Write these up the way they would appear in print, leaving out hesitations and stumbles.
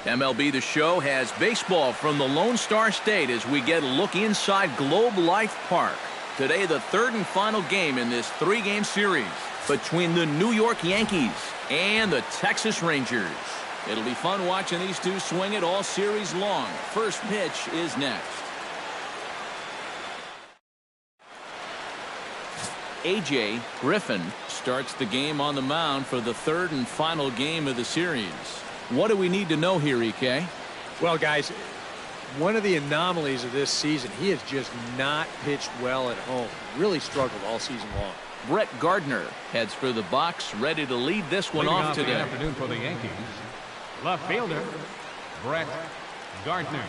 MLB The Show has baseball from the Lone Star State as we get a look inside Globe Life Park. Today, the third and final game in this three-game series between the New York Yankees and the Texas Rangers. It'll be fun watching these two swing it all series long. First pitch is next. A.J. Griffin starts the game on the mound for the third and final game of the series. What do we need to know here, EK? Well, guys, one of the anomalies of this season, he has just not pitched well at home. Really struggled all season long. Brett Gardner heads for the box, ready to lead this one off today. Leading off the afternoon for the Yankees, left fielder, Brett Gardner.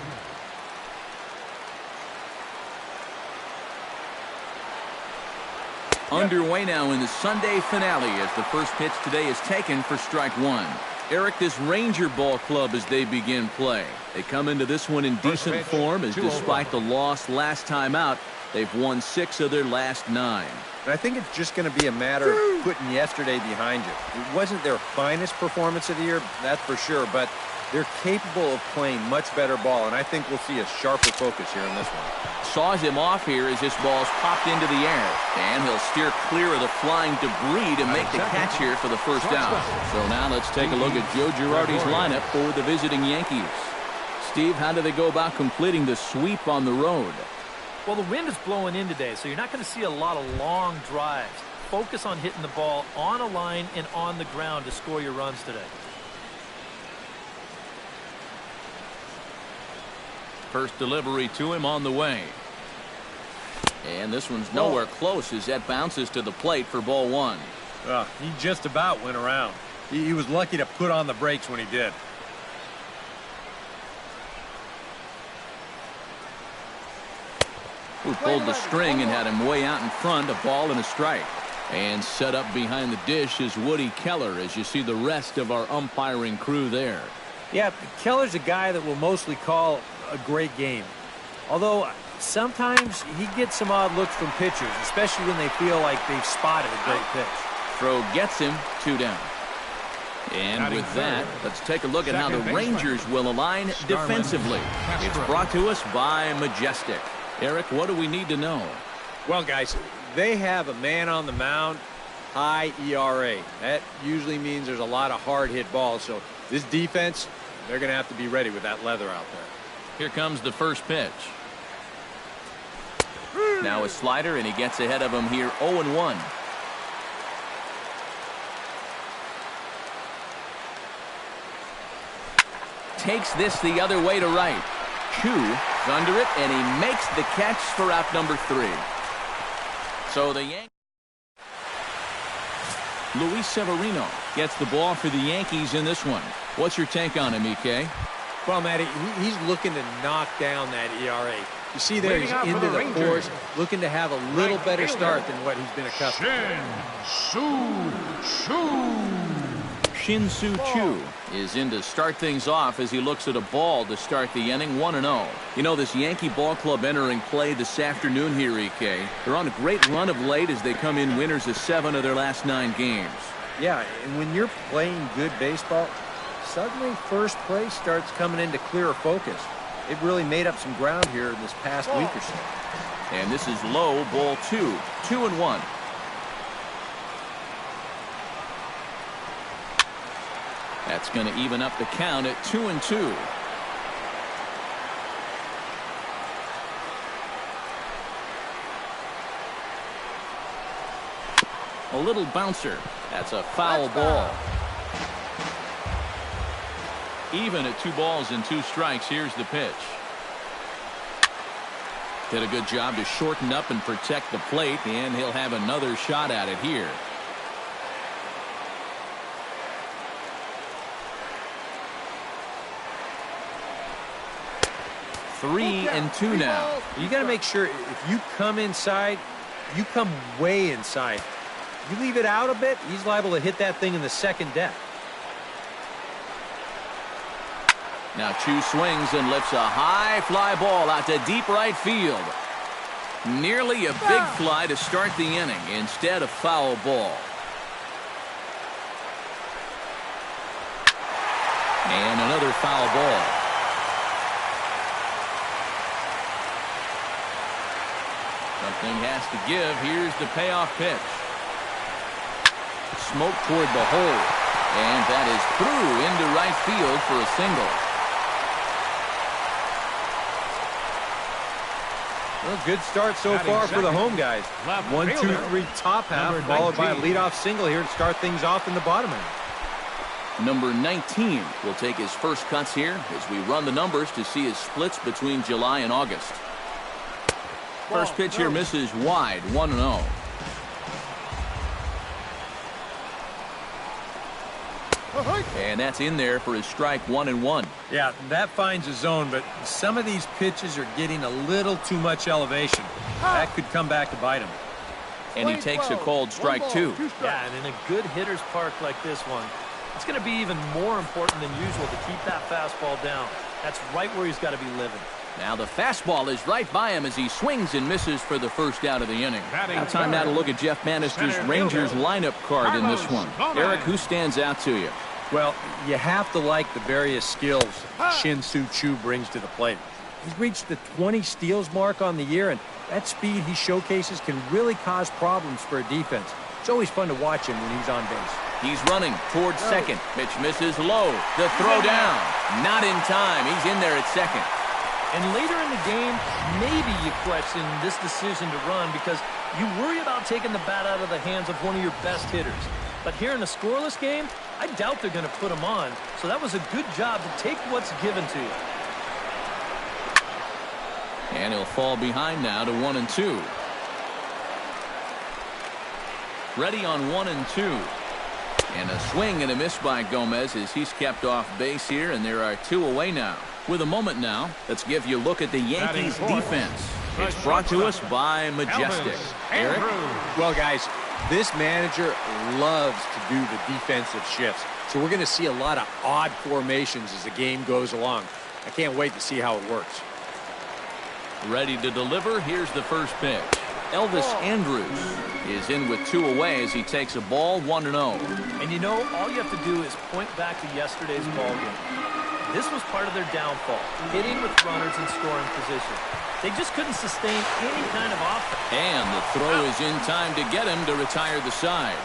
Underway now in the Sunday finale as the first pitch today is taken for strike one. Eric, this Ranger ball club as they begin play. They come into this one in decent form as despite the loss last time out, they've won 6 of their last 9. And I think it's just going to be a matter of putting yesterday behind you. It wasn't their finest performance of the year, that's for sure, but they're capable of playing much better ball, and I think we'll see a sharper focus here in this one. Saws him off here as this ball's popped into the air, and he'll steer clear of the flying debris to make the catch here for the first out. So now let's take a look at Joe Girardi's lineup for the visiting Yankees. Steve, how do they go about completing the sweep on the road? Well, the wind is blowing in today, so you're not going to see a lot of long drives. Focus on hitting the ball on a line and on the ground to score your runs today. First delivery to him on the way. And this one's nowhere close as that bounces to the plate for ball one. He just about went around. He was lucky to put on the brakes when he did. Who pulled the string and had him way out in front, a ball and a strike. And set up behind the dish is Woody Keller as you see the rest of our umpiring crew there. Yeah, Keller's a guy that will mostly call a great game. Although sometimes he gets some odd looks from pitchers, especially when they feel like they've spotted a great pitch. Throw gets him, 2 down. And with that, let's take a look at how the Rangers will align defensively. It's brought to us by Majestic. Eric, what do we need to know? Well, guys, they have a man on the mound, high ERA. That usually means there's a lot of hard hit balls. So this defense, they're going to have to be ready with that leather out there. Here comes the first pitch. Now a slider, and he gets ahead of him here 0-1. Takes this the other way to right. Chu is under it, and he makes the catch for out number 3. So the Yankees. Luis Severino gets the ball for the Yankees in this one. What's your take on him, EK? Well, Matty, he's looking to knock down that ERA. You see there, he's into the fours, looking to have a little better start than what he's been accustomed to. Shin-Soo Choo is in to start things off as he looks at a ball to start the inning, 1-0. You know, this Yankee ball club entering play this afternoon here, EK. They're on a great run of late as they come in winners of 7 of their last 9 games. Yeah, and when you're playing good baseball, suddenly first place starts coming into clearer focus. They've really made up some ground here in this past week or so. And this is low, ball 2, 2-1. That's going to even up the count at 2-2. A little bouncer. That's a foul ball. Even at 2 balls and 2 strikes. Here's the pitch. Did a good job to shorten up and protect the plate, and he'll have another shot at it here. Three and 2 now. You got to make sure if you come inside, you come way inside. You leave it out a bit, he's liable to hit that thing in the second deck. Now Chu swings and lifts a high fly ball out to deep right field. Nearly a big fly to start the inning instead of foul ball. And another foul ball. Something has to give. Here's the payoff pitch. Smoke toward the hole. And that is through into right field for a single. Well, good start so far for the home guys. 1, 2, 3 top half, followed by a leadoff single here to start things off in the bottom end. Number 19 will take his first cuts here as we run the numbers to see his splits between July and August. First pitch here misses wide, 1-0. And that's in there for his strike 1-1. Yeah, that finds a zone, but some of these pitches are getting a little too much elevation. That could come back to bite him. And he takes a called strike 2. Yeah, and in a good hitter's park like this one, it's going to be even more important than usual to keep that fastball down. That's right where he's got to be living. Now the fastball is right by him as he swings and misses for the first out of the inning. Now time now to look at Jeff Bannister's Rangers lineup card in this one. Eric, who stands out to you? Well, you have to like the various skills Shin-Soo Choo brings to the plate. He's reached the 20 steals mark on the year, and that speed he showcases can really cause problems for a defense. It's always fun to watch him when he's on base. He's running towards second. Pitch misses low. The throw down. Not in time. He's in there at second. And later in the game, maybe you question this decision to run because you worry about taking the bat out of the hands of one of your best hitters. But here in a scoreless game, I doubt they're going to put him on. So that was a good job to take what's given to you. And he'll fall behind now to 1-2. Ready on 1-2. And a swing and a miss by Gomez as he's kept off base here, and there are 2 away now. With a moment now, let's give you a look at the Yankees defense. It's brought to us by Majestic. Eric? Well, guys, this manager loves to do the defensive shifts. So we're going to see a lot of odd formations as the game goes along. I can't wait to see how it works. Ready to deliver. Here's the first pitch. Elvis Andrus is in with 2 away as he takes a ball 1-0. And you know, all you have to do is point back to yesterday's ball game. This was part of their downfall, hitting with runners in scoring position. They just couldn't sustain any kind of offense. And the throw is in time to get him to retire the side.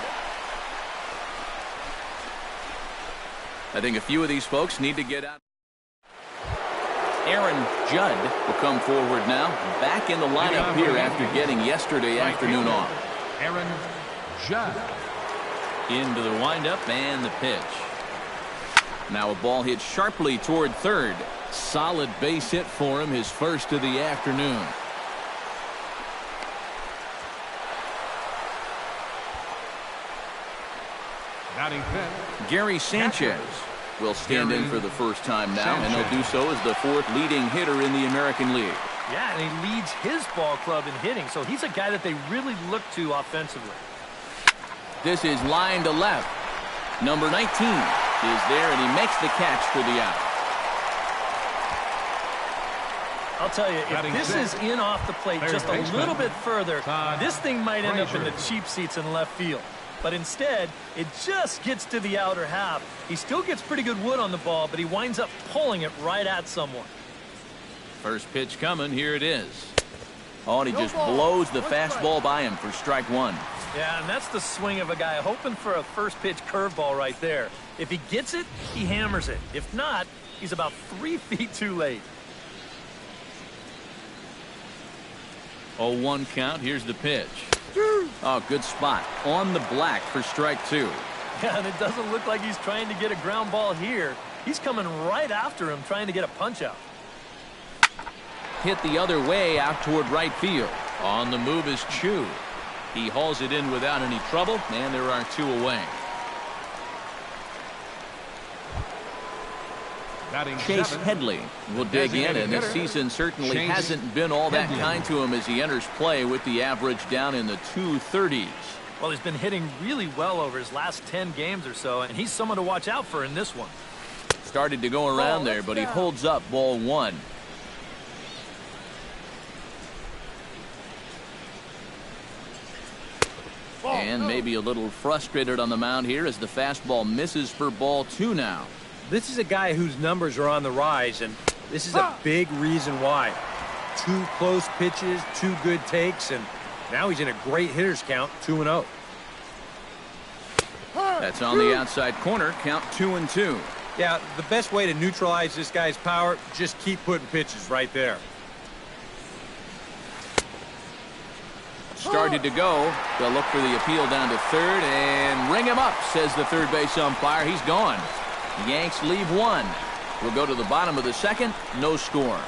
I think a few of these folks need to get out. Aaron Judd will come forward now, back in the lineup here after getting yesterday afternoon off. Aaron Judd. Into the windup and the pitch. Now a ball hit sharply toward third. Solid base hit for him, his first of the afternoon. Batting fifth. Gary Sanchez will stand in for the first time now, and he'll do so as the 4th leading hitter in the American League. Yeah, and he leads his ball club in hitting, so he's a guy that they really look to offensively. This is line to left. Number 19 is there, and he makes the catch for the out. I'll tell you, if this is in off the plate just a little bit further, this thing might end up in the cheap seats in left field. But instead, it just gets to the outer half. He still gets pretty good wood on the ball, but he winds up pulling it right at someone. First pitch coming. Here it is. Oh, and he just blows the fastball by him for strike 1. Yeah, and that's the swing of a guy hoping for a first pitch curveball right there. If he gets it, he hammers it. If not, he's about 3 feet too late. 0-1 count. Here's the pitch. Oh, good spot. On the black for strike 2. Yeah, and it doesn't look like he's trying to get a ground ball here. He's coming right after him, trying to get a punch out. Hit the other way out toward right field. On the move is Choo. He hauls it in without any trouble, and there are 2 away. Chase Headley will dig in, and this season certainly hasn't been all that kind to him as he enters play with the average down in the 230s. Well, he's been hitting really well over his last 10 games or so, and he's someone to watch out for in this one. Started to go around there, but he holds up ball 1. And maybe a little frustrated on the mound here as the fastball misses for ball 2 now. This is a guy whose numbers are on the rise, and this is a big reason why. 2 close pitches, 2 good takes, and now he's in a great hitter's count, 2-0. That's on the outside corner, count 2-2. Yeah, the best way to neutralize this guy's power, just keep putting pitches right there. Started to go. They'll look for the appeal down to third and ring him up, says the third base umpire. He's gone. The Yanks leave 1. We'll go to the bottom of the second. No score.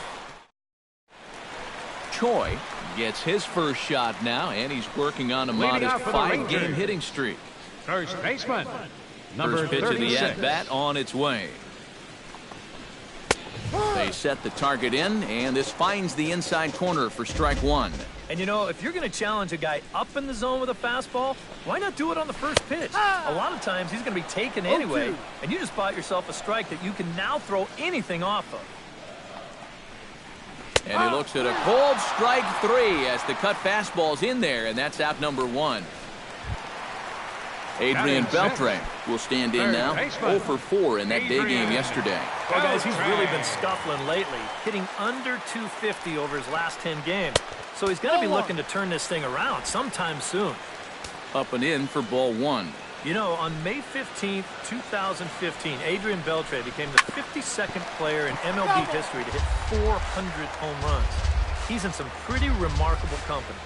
Choi gets his first shot now, and he's working on a modest 5-game hitting streak. First baseman, number First pitch 36. of the at-bat on its way. They set the target in, and this finds the inside corner for strike 1. And you know, if you're going to challenge a guy up in the zone with a fastball, why not do it on the first pitch? A lot of times he's going to be taken anyway, and you just bought yourself a strike that you can now throw anything off of. And he looks at a cold strike 3 as the cut fastball's in there, and that's out number 1. Adrian Beltre will stand in now, 0 for 4 in that day game yesterday. Well, guys, he's really been scuffling lately, hitting under 250 over his last 10 games. So he's going to be looking to turn this thing around sometime soon. Up and in for ball 1. You know, on May 15th, 2015, Adrian Beltre became the 52nd player in MLB history to hit 400 home runs. He's in some pretty remarkable company.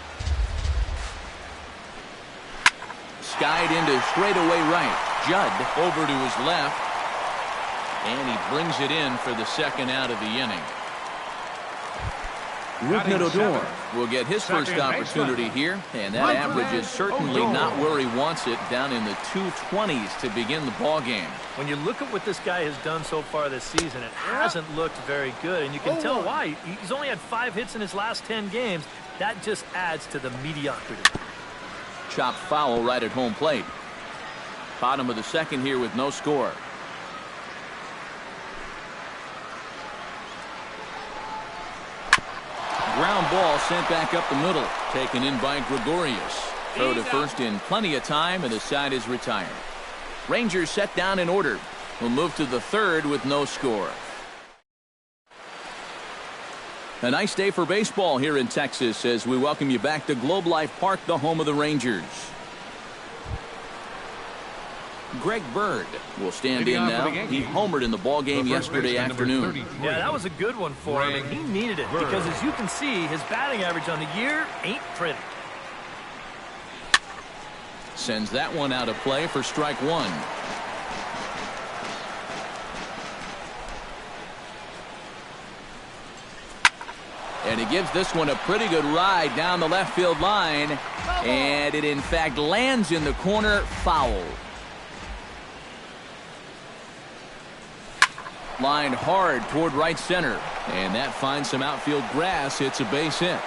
Skied into straightaway right. Judd over to his left. And he brings it in for the second out of the inning. Rougned Odor will get his first opportunity here, and that average is certainly not where he wants it, down in the 220s to begin the ball game. When you look at what this guy has done so far this season, it hasn't looked very good, and you can tell why. He's only had 5 hits in his last 10 games. That just adds to the mediocrity. Chopped foul right at home plate. Bottom of the second here with no score. Ground ball sent back up the middle, taken in by Gregorius. Throw to first in plenty of time, and the side is retired. Rangers set down in order. We'll move to the third with no score. A nice day for baseball here in Texas as we welcome you back to Globe Life Park, the home of the Rangers. Greg Bird will stand in now. He homered in the ball game yesterday afternoon. Yeah, that was a good one for him, and he needed it because, as you can see, his batting average on the year ain't pretty. Sends that one out of play for strike 1. And he gives this one a pretty good ride down the left field line, and it in fact lands in the corner, foul. Lined hard toward right center, and that finds some outfield grass. It's a base hit.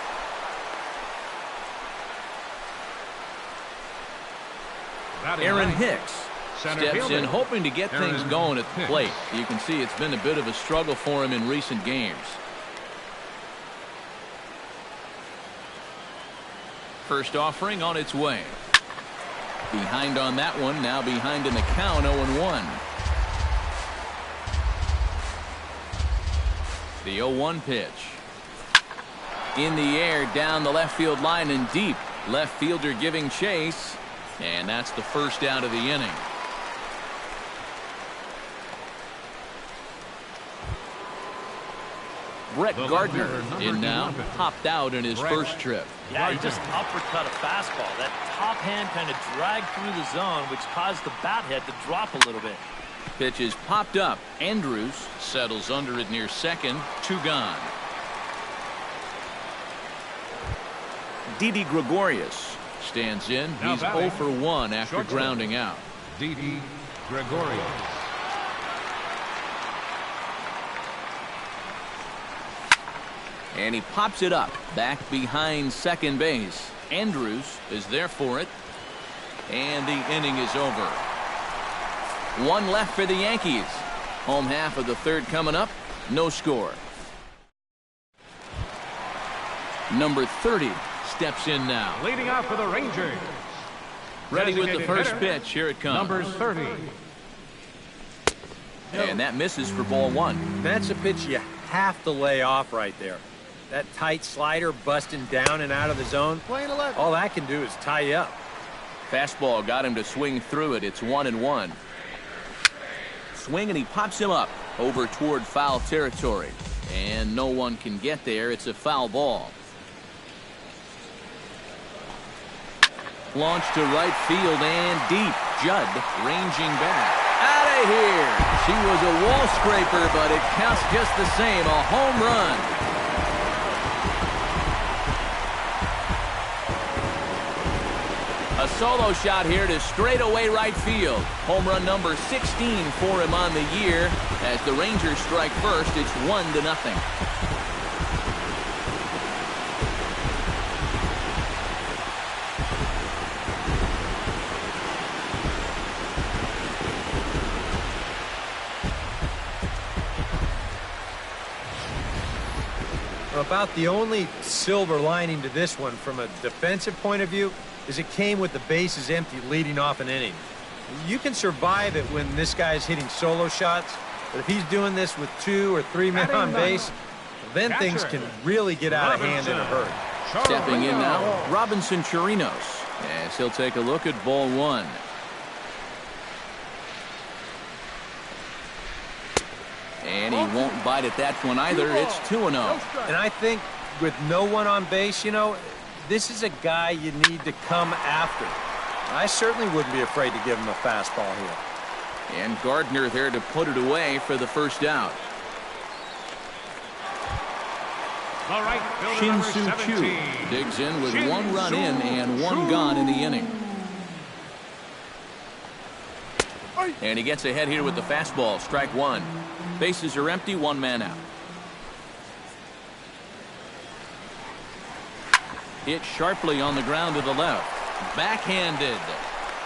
Aaron Hicks steps in hoping to get things going at the plate. You can see it's been a bit of a struggle for him in recent games. First offering on its way. Behind on that one, now behind in the count, 0-1. The 0-1 pitch. In the air, down the left field line and deep. Left fielder giving chase. And that's the first out of the inning. Brett Gardner in now, popped out in his first trip. Yeah, he just uppercut a fastball. That top hand kind of dragged through the zone, which caused the bat head to drop a little bit. Pitch is popped up. Andrews settles under it near second. 2 gone. Didi Gregorius stands in. He's 0 for 1 after grounding out. Didi Gregorius. And he pops it up back behind second base. Andrews is there for it. And the inning is over. 1 left for the Yankees. Home half of the third coming up. No score. Number 30 steps in now. Leading off for the Rangers. Ready with the first pitch. Here it comes. Number 30. And that misses for ball one. That's a pitch you have to lay off right there. That tight slider busting down and out of the zone, all that can do is tie you up. Fastball got him to swing through it. It's 1-1. Swing, and he pops him up over toward foul territory. And no one can get there. It's a foul ball. Launched to right field and deep. Judd ranging back. Out of here. She was a wall scraper, but it counts just the same. A home run. A solo shot here to straightaway right field. Home run number 16 for him on the year. As the Rangers strike first, it's 1-0. About the only silver lining to this one from a defensive point of view is it came with the bases empty leading off an inning. You can survive it when this guy's hitting solo shots, but if he's doing this with 2 or 3 men on base, then things can really get out of hand in a hurry. Stepping in now, Robinson Chirinos, as he'll take a look at ball one. And he won't bite at that one either. It's 2-0. And I think with no one on base, you know, this is a guy you need to come after. I certainly wouldn't be afraid to give him a fastball here. And Gardner there to put it away for the first out. All right, Shin-Soo Choo digs in with 1 run in and 1 gone in the inning. And he gets ahead here with the fastball. Strike 1. Bases are empty. 1 man out. Hit sharply on the ground to the left. Backhanded.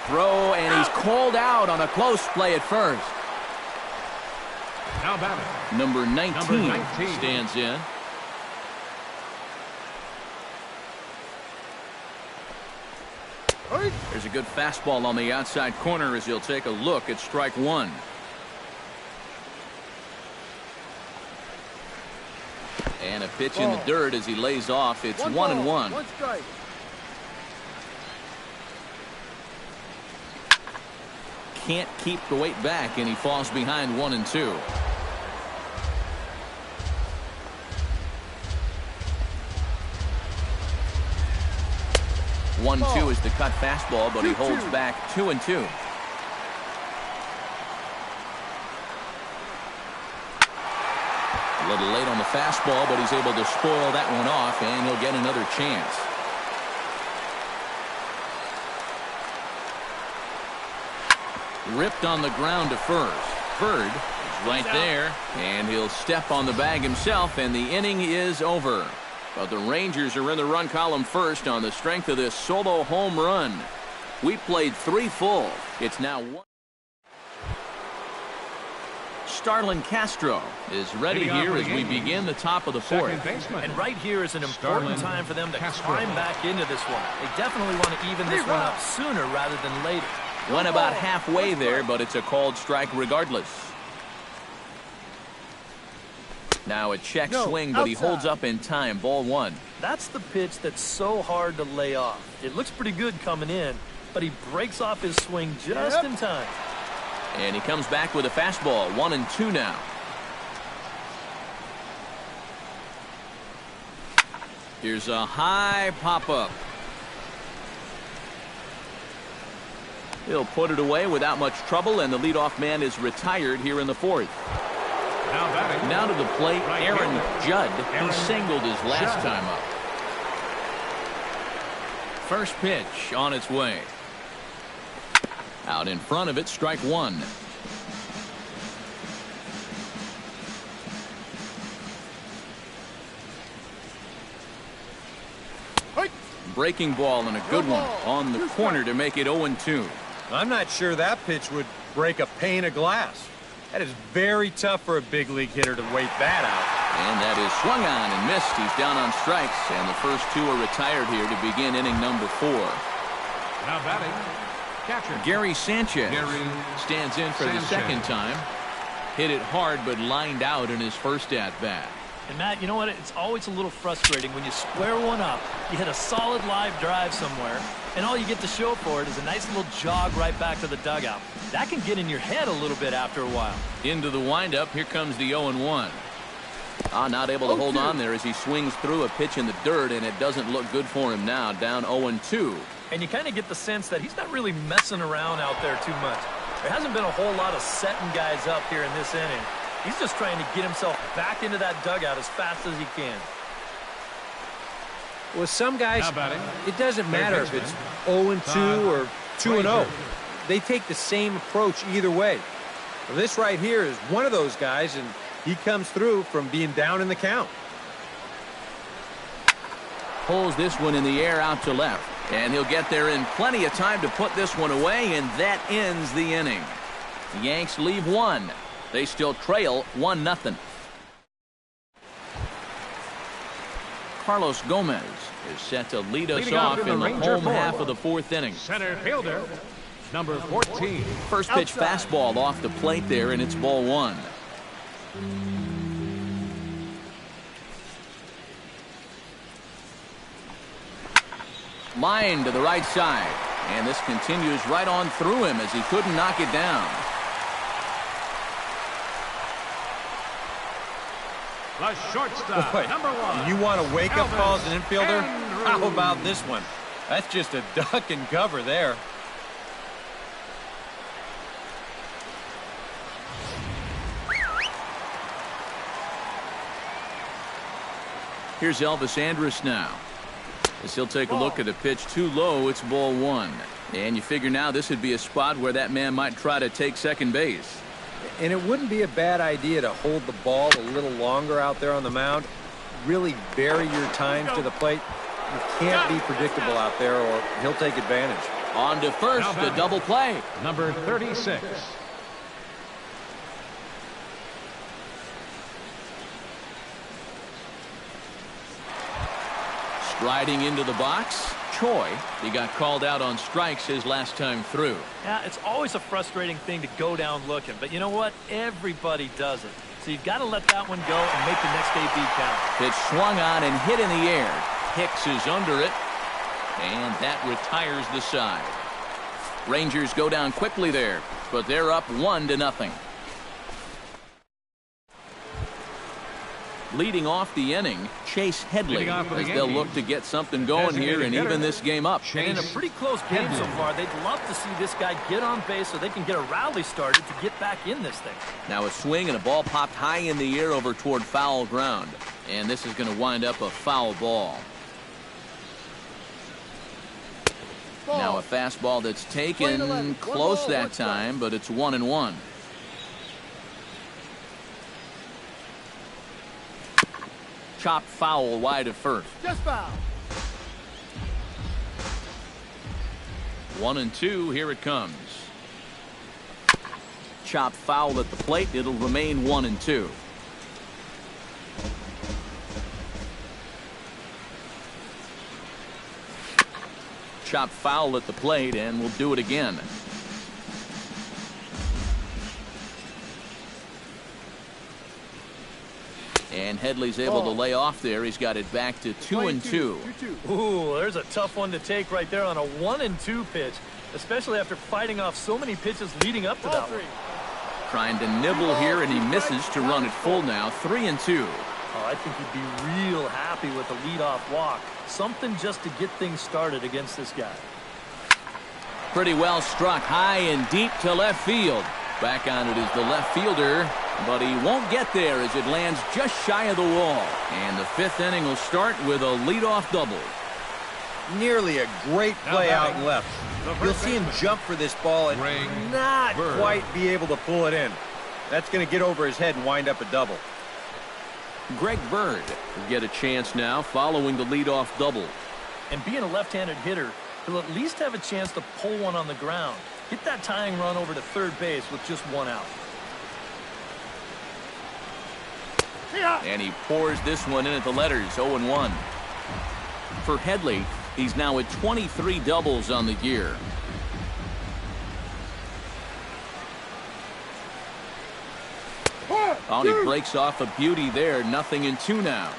Throw, and he's called out on a close play at first. Now batting. Number 19 stands in. There's a good fastball on the outside corner as he'll take a look at strike 1. And a pitch in the dirt as he lays off. It's 1-1. Can't keep the weight back, and he falls behind 1-2. One two is the cut fastball, but he holds back 2-2. A little late on the fastball, but he's able to spoil that one off, and he'll get another chance. Ripped on the ground to first. Bird is right there, and he'll step on the bag himself, and the inning is over. But the Rangers are in the run column first on the strength of this solo home run. We played 3 full. It's now 1. Starlin Castro is ready here as we begin the top of the 4th. And right here is an important time for them to climb back into this one. They definitely want to even this one up sooner rather than later. Went about halfway there, but it's a called strike regardless. Now a check swing, but he holds up in time. Ball 1. That's the pitch that's so hard to lay off. It looks pretty good coming in, but he breaks off his swing just in time. And he comes back with a fastball. 1-2 now. Here's a high pop-up. He'll put it away without much trouble, and the leadoff man is retired here in the 4th. Now to the plate, Aaron Judd, who singled his last time up. First pitch on its way. Out in front of it, strike 1. Breaking ball and a good one on the corner to make it 0-2. I'm not sure that pitch would break a pane of glass. That is very tough for a big league hitter to wait that out. And that is swung on and missed. He's down on strikes, and the first 2 are retired here to begin inning number 4. Now batting, catcher Gary Sanchez stands in for the second time. Hit it hard, but lined out in his first at-bat. And Matt, you know what? It's always a little frustrating when you square one up, you hit a solid live drive somewhere, and all you get to show for it is a nice little jog right back to the dugout. That can get in your head a little bit after a while. Into the windup, here comes the 0-1. Not able to hold on there as he swings through a pitch in the dirt, and it doesn't look good for him now, down 0-2. And you kind of get the sense that he's not really messing around out there too much. There hasn't been a whole lot of setting guys up here in this inning. He's just trying to get himself back into that dugout as fast as he can. With some guys, it doesn't matter if it's 0-2 or 2-0. They take the same approach either way. Well, this right here is one of those guys, and he comes through from being down in the count. Pulls this one in the air out to left. And he'll get there in plenty of time to put this one away, and that ends the inning. The Yanks leave one. They still trail 1-0. Carlos Gomez is set to lead us off in the home half of the fourth inning. Center fielder, number 14. First pitch fastball off the plate there, and it's ball one. Line to the right side, and this continues right on through him as he couldn't knock it down. The shortstop, number 1. You want to wake up call as an infielder? How about this one? That's just a duck and cover there. Here's Elvis Andrus now. As he'll take a look at a pitch too low, it's ball one. And you figure now this would be a spot where that man might try to take second base. And it wouldn't be a bad idea to hold the ball a little longer out there on the mound. Really vary your times to the plate. You can't be predictable out there or he'll take advantage. On to first, the double play. Number 36. Striding into the box, Choi. He got called out on strikes his last time through. Yeah, it's always a frustrating thing to go down looking, but you know what? Everybody does it. So you've got to let that one go and make the next AB count. Pitch swung on and hit in the air. Hicks is under it, and that retires the side. Rangers go down quickly there, but they're up 1-0. Leading off the inning, Chase Headley, as they'll look to get something going here and even this game up. And in a pretty close game so far, they'd love to see this guy get on base so they can get a rally started to get back in this thing. Now a swing and a ball popped high in the air over toward foul ground. And this is going to wind up a foul ball. Now a fastball that's taken close that time, but it's 1-1. Chopped foul wide of first. Just foul. 1-2. Here it comes. Chopped foul at the plate. It'll remain 1-2. Chopped foul at the plate, and we'll do it again. And Headley's able to lay off there. He's got it back to 2-2. Ooh, there's a tough one to take right there on a 1-2 pitch, especially after fighting off so many pitches leading up to that one. Trying to nibble here, and he misses to run it full now. 3-2. Oh, I think he'd be real happy with a leadoff walk. Something just to get things started against this guy. Pretty well struck high and deep to left field. Back on it is the left fielder, but he won't get there as it lands just shy of the wall. And the fifth inning will start with a leadoff double. Nearly a great play out left. You'll see him jump for this ball and not quite be able to pull it in. That's going to get over his head and wind up a double. Greg Bird will get a chance now following the leadoff double. And being a left-handed hitter, he'll at least have a chance to pull one on the ground. Get that tying run over to third base with just one out. And he pours this one in at the letters, 0-1. For Headley, he's now at 23 doubles on the year. Oh, he breaks off a beauty there. 0-2 now.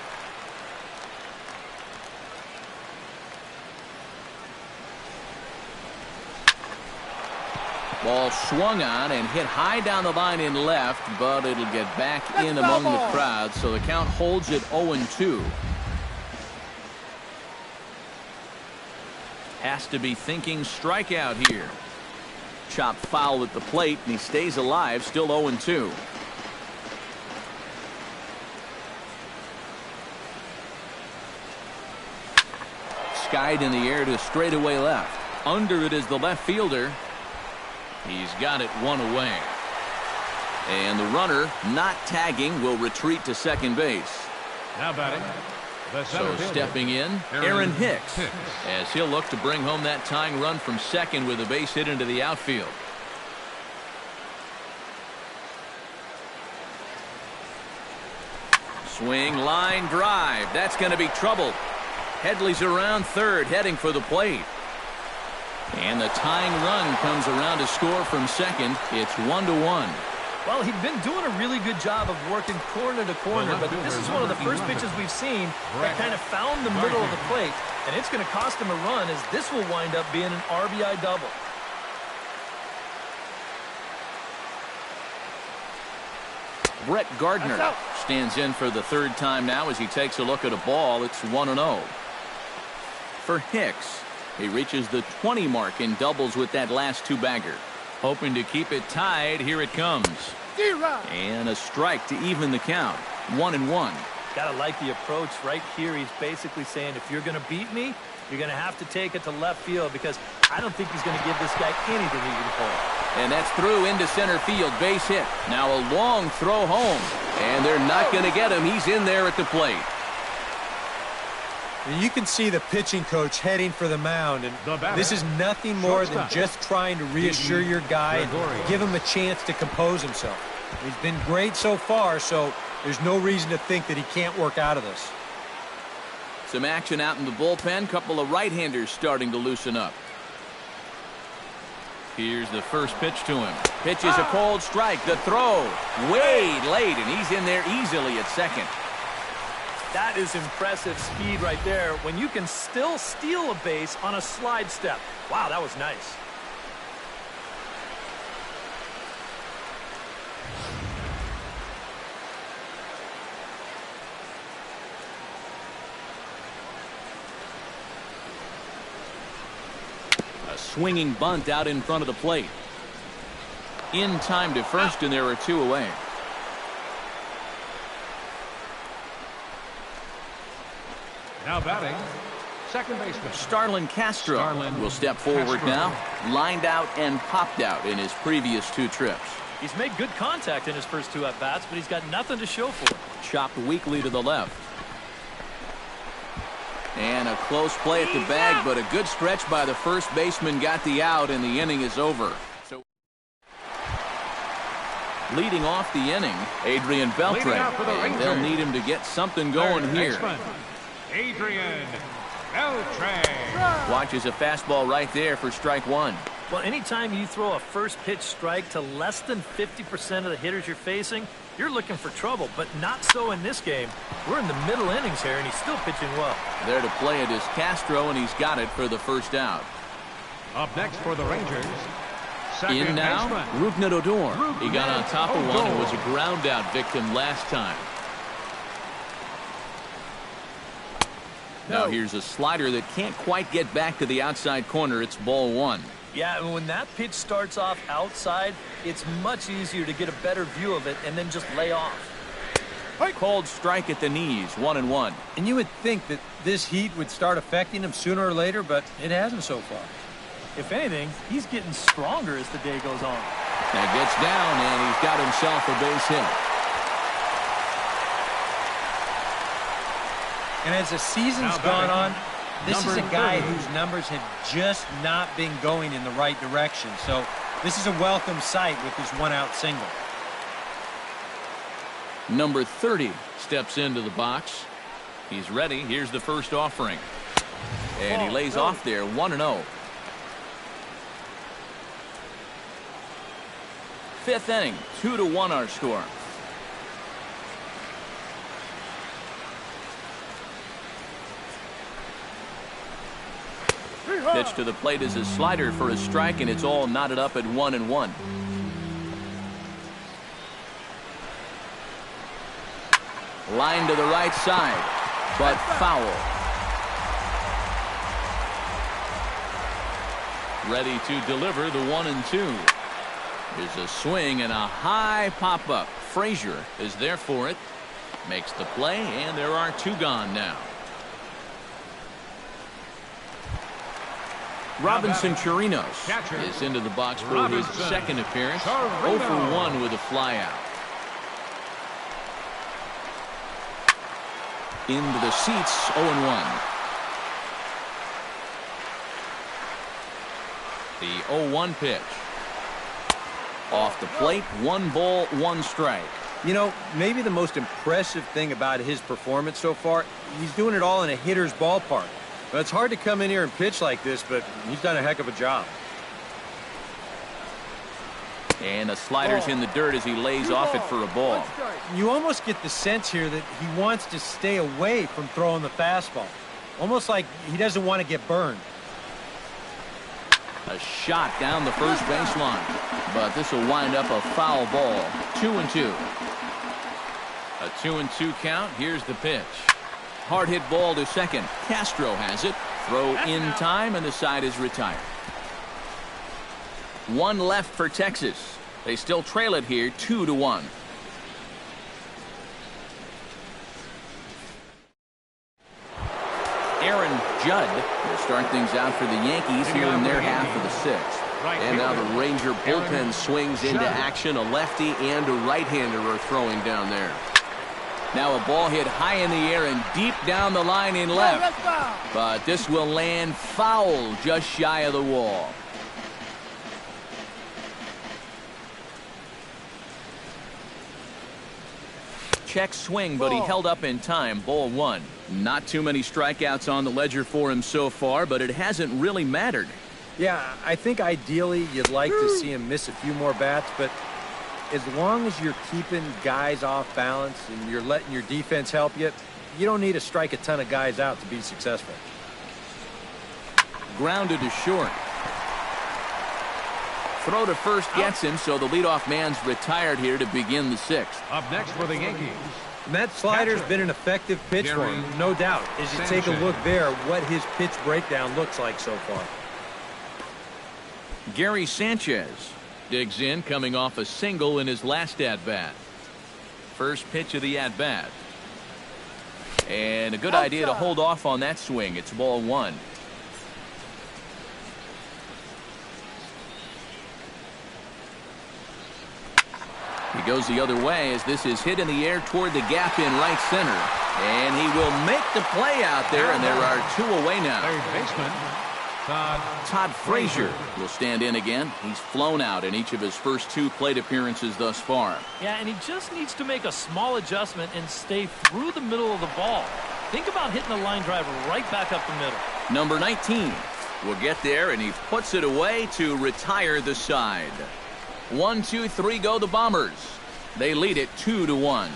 Ball swung on and hit high down the line in left, but it'll get back in among the crowd, so the count holds at 0-2. Has to be thinking strikeout here. Chopped foul at the plate, and he stays alive, still 0-2. Skied in the air to straightaway left. Under it is the left fielder. He's got it one away. And the runner, not tagging, will retreat to second base. Now batting. So stepping in, Aaron Hicks, as he'll look to bring home that tying run from second with a base hit into the outfield. Swing, line drive. That's going to be trouble. Headley's around third, heading for the plate. And the tying run comes around to score from second. It's 1-1. Well, he'd been doing a really good job of working corner to corner, but this is one of the first pitches we've seen that kind of found the middle of the plate, and it's going to cost him a run, as this will wind up being an RBI double. Brett Gardner stands in for the third time now as he takes a look at a ball. It's 1-0. For Hicks, he reaches the 20 mark in doubles with that last two-bagger. Hoping to keep it tied. Here it comes. And a strike to even the count. 1-1. Gotta like the approach right here. He's basically saying, if you're going to beat me, you're going to have to take it to left field, because I don't think he's going to give this guy anything he can pull. And that's through into center field. Base hit. Now a long throw home. And they're not going to get him. He's in there at the plate. And you can see the pitching coach heading for the mound, and this is nothing more than just trying to reassure your guy and give him a chance to compose himself. He's been great so far, so there's no reason to think that he can't work out of this. Some action out in the bullpen. Couple of right-handers starting to loosen up. Here's the first pitch to him. Pitch is a cold strike. The throw way late, and he's in there easily at second. That is impressive speed right there when you can still steal a base on a slide step. Wow, that was nice. A swinging bunt out in front of the plate. In time to first, and there are two away. Now batting, second baseman Starlin Castro will step forward now. Lined out and popped out in his previous two trips. He's made good contact in his first two at-bats, but he's got nothing to show for it. Chopped weakly to the left. And a close play at the bag, but a good stretch by the first baseman got the out, and the inning is over. So, leading off the inning, Adrian Beltre, and they'll need him to get something going here. Adrian Beltre. Watches a fastball right there for strike one. Well, anytime you throw a first pitch strike to less than 50% of the hitters you're facing, you're looking for trouble, but not so in this game. We're in the middle innings here, and he's still pitching well. There to play it is Castro, and he's got it for the first out. Up next for the Rangers, in now, Rougned Odor. He got on top of one and was a ground out victim last time. Now here's a slider that can't quite get back to the outside corner. It's ball one. Yeah, and when that pitch starts off outside, it's much easier to get a better view of it and then just lay off. Cold strike at the knees, 1-1. And you would think that this heat would start affecting him sooner or later, but it hasn't so far. If anything, he's getting stronger as the day goes on. Now gets down, and he's got himself a base hit. And as the season's gone on, this is a guy whose numbers have just not been going in the right direction. So this is a welcome sight with this one-out single. Number 30 steps into the box. He's ready. Here's the first offering. And he lays off there, 1-0. Fifth inning, 2-1 our score. Pitch to the plate is a slider for a strike, and it's all knotted up at 1-1. Line to the right side, but foul. Ready to deliver the 1-2. Here's a swing and a high pop-up. Frazier is there for it. Makes the play, and there are 2 gone now. Robinson Chirinos is into the box for his second appearance. 0 for 1 with a flyout. Into the seats, 0-1. The 0-1 pitch. Off the plate, 1 ball, 1 strike. You know, maybe the most impressive thing about his performance so far, he's doing it all in a hitter's ballpark. Well, it's hard to come in here and pitch like this, but he's done a heck of a job. And the slider's in the dirt as he lays off it for a ball. You almost get the sense here that he wants to stay away from throwing the fastball. Almost like he doesn't want to get burned. A shot down the first baseline, but this will wind up a foul ball. 2-2. A 2-2 count. Here's the pitch. Hard hit ball to second. Castro has it. Throw in time, and the side is retired. 1 left for Texas. They still trail it here 2-1. Aaron Judd will start things out for the Yankees here in their half of the 6th. And now the Ranger bullpen swings into action. A lefty and a right-hander are throwing down there. Now a ball hit high in the air and deep down the line in left. But this will land foul just shy of the wall. Check swing, but he held up in time. Ball 1. Not too many strikeouts on the ledger for him so far, but it hasn't really mattered. Yeah, I think ideally you'd like to see him miss a few more bats, but as long as you're keeping guys off balance and you're letting your defense help you, you don't need to strike a ton of guys out to be successful. Grounded to short. Throw to first gets him, so the leadoff man's retired here to begin the 6th. Up next for the Yankees. And that slider's been an effective pitch for him, no doubt. As you take a look there, what his pitch breakdown looks like so far. Gary Sanchez digs in, coming off a single in his last at-bat. First pitch of the at-bat. And a good idea to hold off on that swing. It's ball 1. He goes the other way as this is hit in the air toward the gap in right center. And he will make the play out there, and there are 2 away now. Third baseman, Todd Frazier will stand in again. He's flown out in each of his first 2 plate appearances thus far. Yeah, and he just needs to make a small adjustment and stay through the middle of the ball. Think about hitting a line drive right back up the middle. Number 19 will get there, and he puts it away to retire the side. 1, 2, 3 go the Bombers. They lead it 2-1.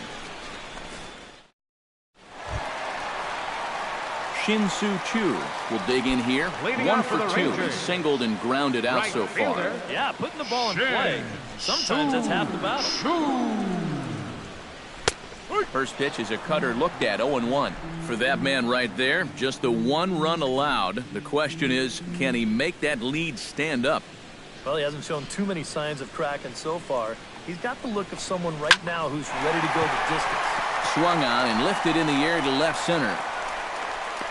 Shin-Soo Choo will dig in here. 1 for 2. He's singled and grounded out so far. Yeah, putting the ball in play. Sometimes that's half the battle. First pitch is a cutter looked at. 0-1. For that man right there, just the 1 run allowed. The question is, can he make that lead stand up? Well, he hasn't shown too many signs of cracking so far. He's got the look of someone right now who's ready to go the distance. Swung on and lifted in the air to left center.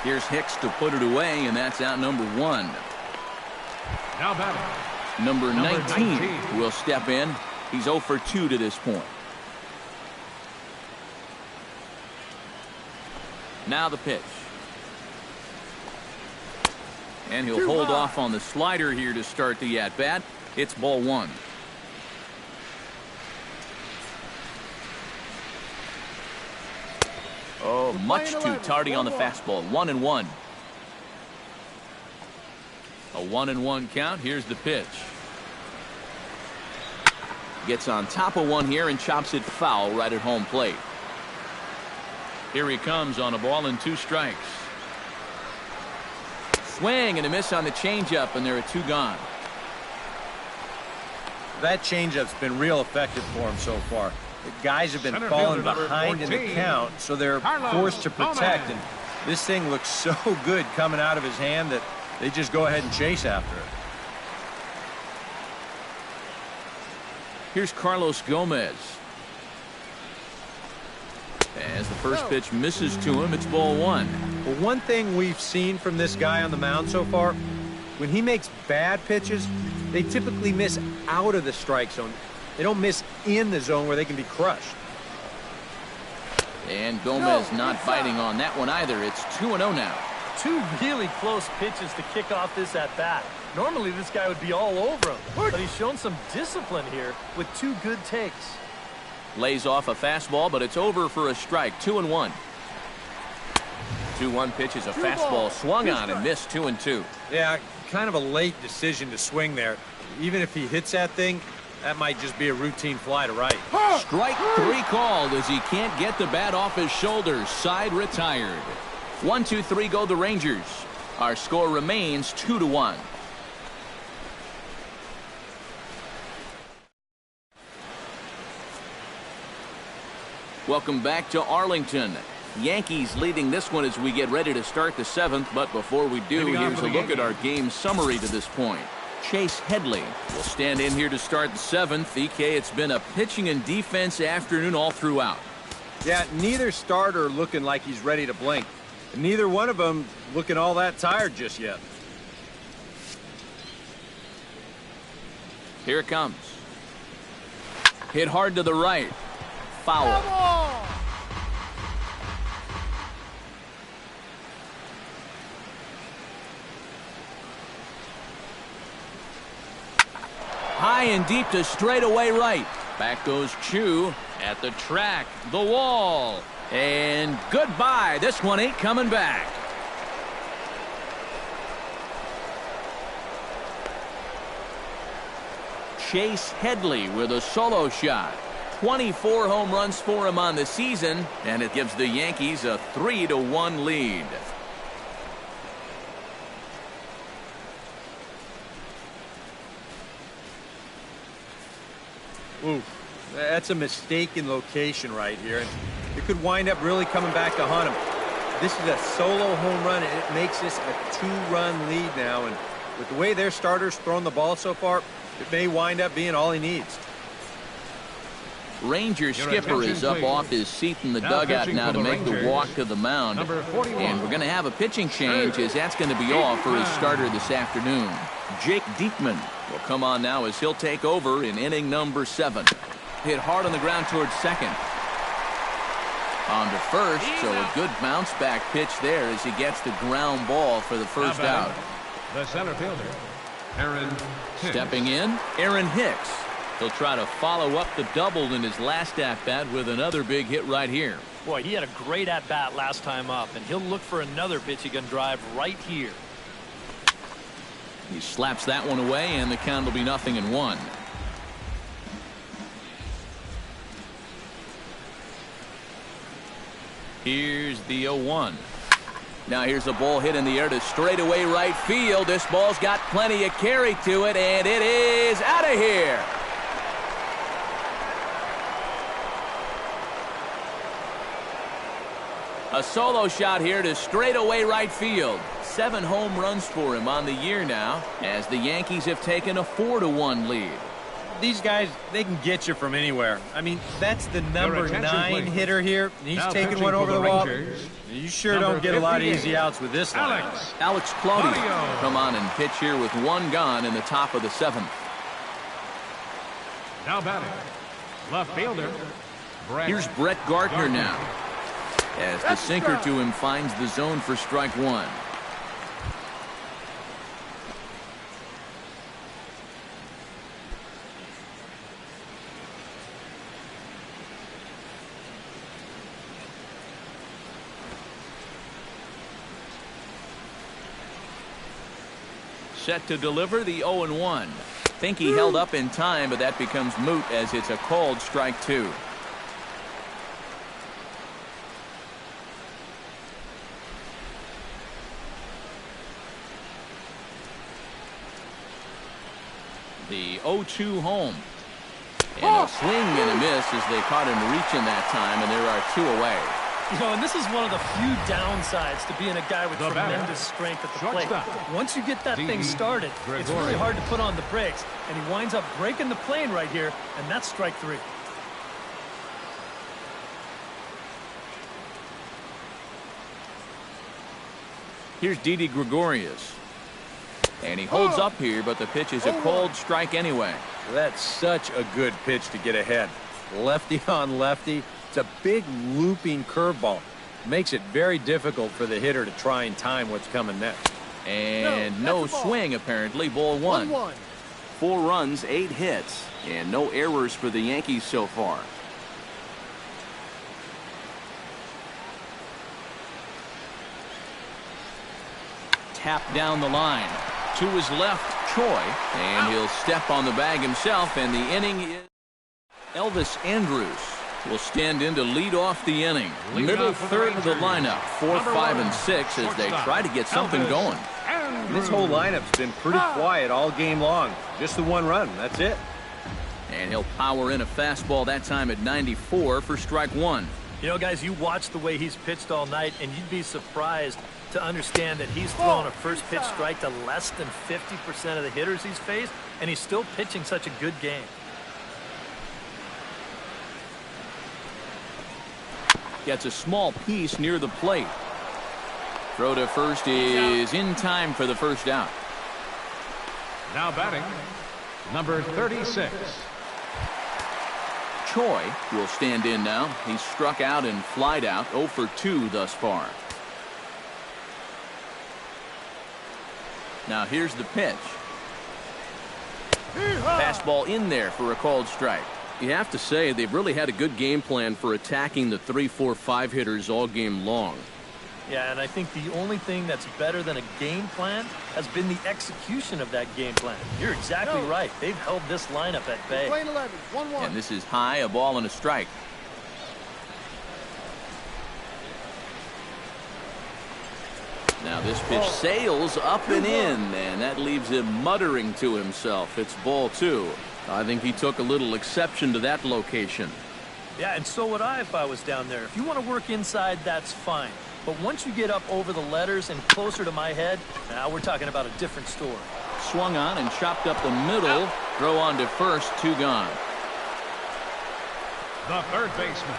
Here's Hicks to put it away, and that's out number 1. now batting. Number 19 will step in. He's 0 for 2 to this point. Now the pitch. And he'll hold off on the slider here to start the at-bat. It's ball 1. Oh, much too tardy on the fastball. 1-1. A 1-1 count. Here's the pitch. Gets on top of one here and chops it foul right at home plate. Here he comes on a ball and 2 strikes. swing and a miss on the changeup, and there are 2 gone. That changeup's been real effective for him so far. The guys have been Center falling fielder, behind in the 14, count, so they're forced to protect. And this thing looks so good coming out of his hand that they just go ahead and chase after it. Here's Carlos Gomez. As the first pitch misses to him, it's ball 1. Well, one thing we've seen from this guy on the mound so far, when he makes bad pitches, they typically miss out of the strike zone. They don't miss in the zone where they can be crushed. And Gomez not biting on that one either. It's 2-0 now. 2 really close pitches to kick off this at-bat. Normally this guy would be all over him, but he's shown some discipline here with 2 good takes. Lays off a fastball, but it's over for a strike. 2-1. 2-1 pitch is a fastball swung on and missed. 2-2. Yeah, kind of a late decision to swing there. Even if he hits that thing, that might just be a routine fly to right. Strike 3 called as he can't get the bat off his shoulders. Side retired. 1-2-3 go the Rangers. Our score remains 2-1. Welcome back to Arlington. Yankees leading this one as we get ready to start the 7th. But before we do, here's a look at our game summary to this point. Chase Headley will stand in here to start the 7th. EK, it's been a pitching and defense afternoon all throughout. Yeah, neither starter looking like he's ready to blink. And neither one of them looking all that tired just yet. Here it comes. Hit hard to the right. Foul. High and deep to straightaway right. Back goes Chu at the track, the wall, and goodbye. This one ain't coming back. Chase Headley with a solo shot. 24 home runs for him on the season, and it gives the Yankees a 3-1 lead. Ooh, that's a mistaken location right here. And it could wind up really coming back to haunt him. This is a solo home run, and it makes this a 2-run lead now. And with the way their starters thrown the ball so far, it may wind up being all he needs. Ranger skipper is up off his seat in the dugout now to make the walk to the mound. And we're going to have a pitching change as that's going to be all for his starter this afternoon. Jake Diekman will come on now as he'll take over in inning number 7. Hit hard on the ground towards second. On to first, so a good bounce back pitch there as he gets the ground ball for the first out. The center fielder, Aaron Hicks. Stepping in, Aaron Hicks. He'll try to follow up the double in his last at-bat with another big hit right here. Boy, he had a great at-bat last time up, and he'll look for another pitch he can drive right here. He slaps that one away, and the count will be 0-1. Here's the 0-1. Now here's a ball hit in the air to straightaway right field. This ball's got plenty of carry to it, and it is out of here. A solo shot here to straightaway right field. 7 home runs for him on the year now, as the Yankees have taken a 4-1 lead. These guys, they can get you from anywhere. I mean, that's the number 9 hitter here. He's taking one over the wall. You sure don't get a lot of easy outs with this line. Alex Claudio come on and pitch here with 1 gone in the top of the 7th. Now batting, left fielder, Here's Brett Gardner now, as the sinker to him finds the zone for strike 1. Set to deliver the 0-1. Think he held up in time, but that becomes moot as it's a called strike 2. The 0-2 home. And a swing and a miss as they caught him reaching that time, and there are 2 away. You know, and this is one of the few downsides to being a guy with tremendous strength at the plate. Once you get that thing started, it's really hard to put on the brakes, and he winds up breaking the plane right here, and that's strike 3. Here's Didi Gregorius. And he holds up here, but the pitch is a cold strike anyway. That's such a good pitch to get ahead. Lefty on lefty. It's a big looping curveball. Makes it very difficult for the hitter to try and time what's coming next. And no swing, apparently. Ball 1. 4 runs, 8 hits, and no errors for the Yankees so far. Tap down the line. To his left, Choi, and he'll step on the bag himself, and the inning is Elvis Andrus will stand in to lead off the inning. Middle third of the lineup, 4, 5, and 6 as they try to get something going. This whole lineup's been pretty quiet all game long. Just the 1 run, that's it. And he'll power in a fastball that time at 94 for strike 1. You know, guys, you watch the way he's pitched all night, and you'd be surprised to understand that he's thrown a first pitch strike to less than 50% of the hitters he's faced, and he's still pitching such a good game. Gets a small piece near the plate. Throw to first is in time for the first out. Now batting, number 36. Choi will stand in now. He's struck out and flied out, 0 for 2 thus far. Now here's the pitch. Fastball in there for a called strike. You have to say they've really had a good game plan for attacking the 3, 4, 5 hitters all game long. Yeah, and I think the only thing that's better than a game plan has been the execution of that game plan. You're exactly right. They've held this lineup at bay. Lane 11, 1-1. And this is high, a ball and a strike. Now this pitch sails up and in, and that leaves him muttering to himself. It's ball 2. I think he took a little exception to that location. Yeah, and so would I if I was down there. If you want to work inside, that's fine. But once you get up over the letters and closer to my head, now we're talking about a different story. Swung on and chopped up the middle. Throw on to first, 2 gone. The third baseman,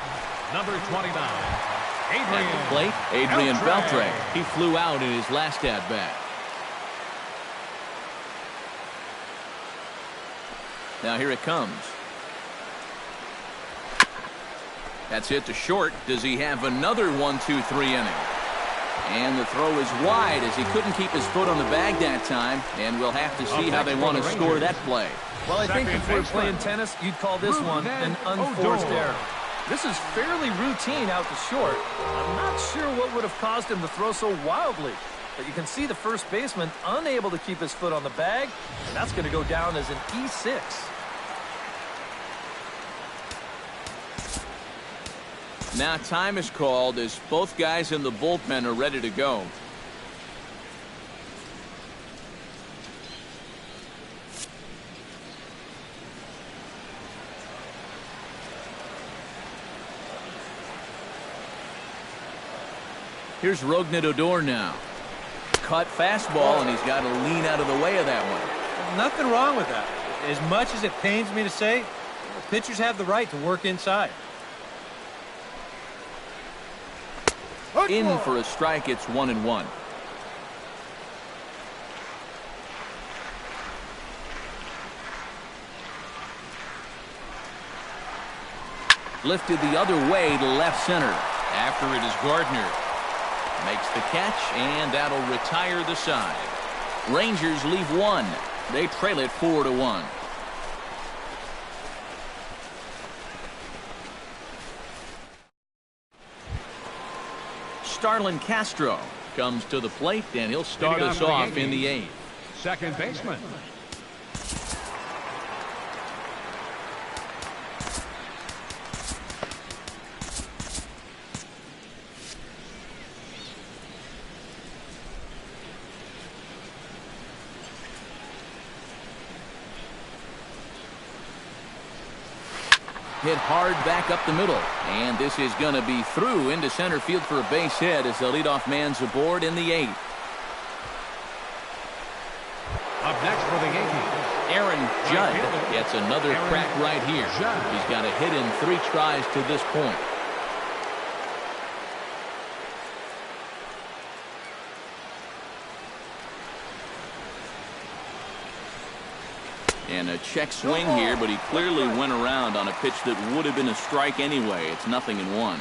number 29. At the plate, Adrian Beltre. He flew out in his last at-bat. Now here it comes. That's hit to short. Does he have another 1-2-3 inning? And the throw is wide as he couldn't keep his foot on the bag that time, and we'll have to see how they want to score that play. Well, I think if we're playing tennis, you'd call this one an unforced error. This is fairly routine out to short. I'm not sure what would have caused him to throw so wildly, but you can see the first baseman unable to keep his foot on the bag, and that's going to go down as an E6. Now time is called as both guys in the bullpen are ready to go. Here's Rougned Odor now. Cut fastball, and he's got to lean out of the way of that one. Nothing wrong with that. As much as it pains me to say, pitchers have the right to work inside. In for a strike, it's 1-1. Lifted the other way to left center. After it is Gardner. Makes the catch, and that'll retire the side. Rangers leave 1. They trail it 4-1. Starlin Castro comes to the plate, and he'll start us off in the 8th. Second baseman. hit hard back up the middle. And this is going to be through into center field for a base hit as the leadoff man's aboard in the 8th. Up next for the Yankees, Aaron Judd gets another crack right here. He's got a hit in 3 tries to this point. And a check swing here, but he clearly went around on a pitch that would have been a strike anyway. It's 0-1.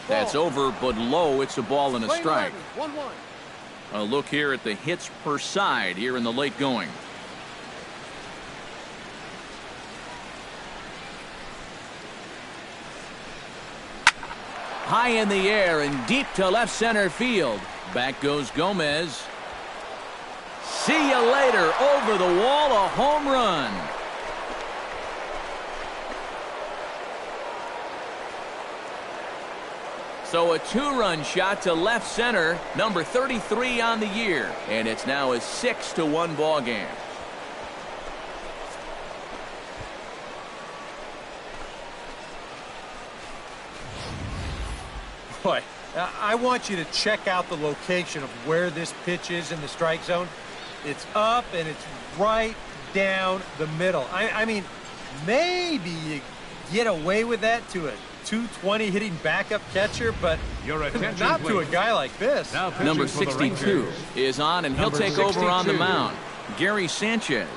That's over, but low. It's a ball and a strike. A look here at the hits per side here in the late going. High in the air and deep to left center field. Back goes Gomez. See you later. Over the wall, a home run. So a 2-run shot to left center, number 33 on the year. And it's now a 6-1 ball game. Boy, I want you to check out the location of where this pitch is in the strike zone. It's up and it's right down the middle. I mean, maybe you get away with that to a 220 hitting backup catcher, but not to a guy like this. Number 62 is on, and he'll take over on the mound. Gary Sanchez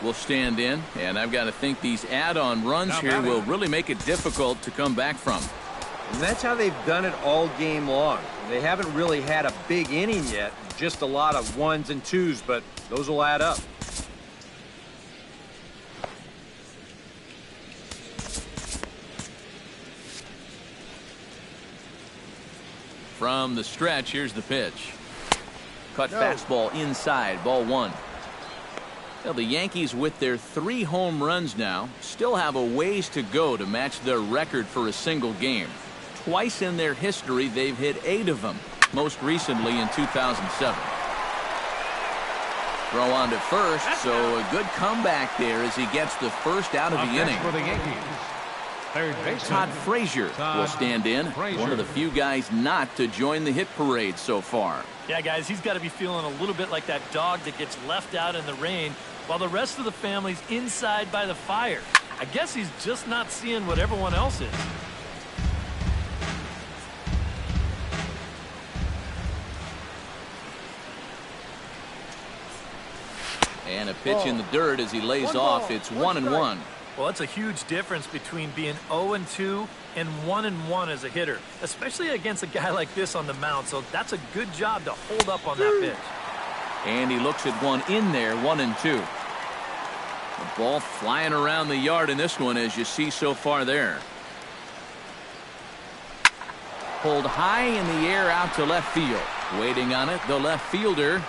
will stand in, and I've got to think these add-on runs here will really make it difficult to come back from. And that's how they've done it all game long. They haven't really had a big inning yet, just a lot of 1s and 2s, but those will add up. From the stretch, here's the pitch. Cut fastball inside, ball 1. Well, the Yankees, with their 3 home runs now, still have a ways to go to match their record for a single game. Twice in their history, they've hit 8 of them, most recently in 2007. Throw on to first, so a good comeback there as he gets the first out of the inning. For the Yankees, third baseman Todd Frazier will stand in, one of the few guys not to join the hit parade so far. Yeah, guys, he's got to be feeling a little bit like that dog that gets left out in the rain while the rest of the family's inside by the fire. I guess he's just not seeing what everyone else is. And a pitch in the dirt as he lays off. It's 1-1. Well, that's a huge difference between being 0-2 and 1-1 as a hitter, especially against a guy like this on the mound. So that's a good job to hold up on that pitch. And he looks at one in there, 1-2. The ball flying around the yard in this one, as you see so far there. Pulled high in the air out to left field. Waiting on it, the left fielder.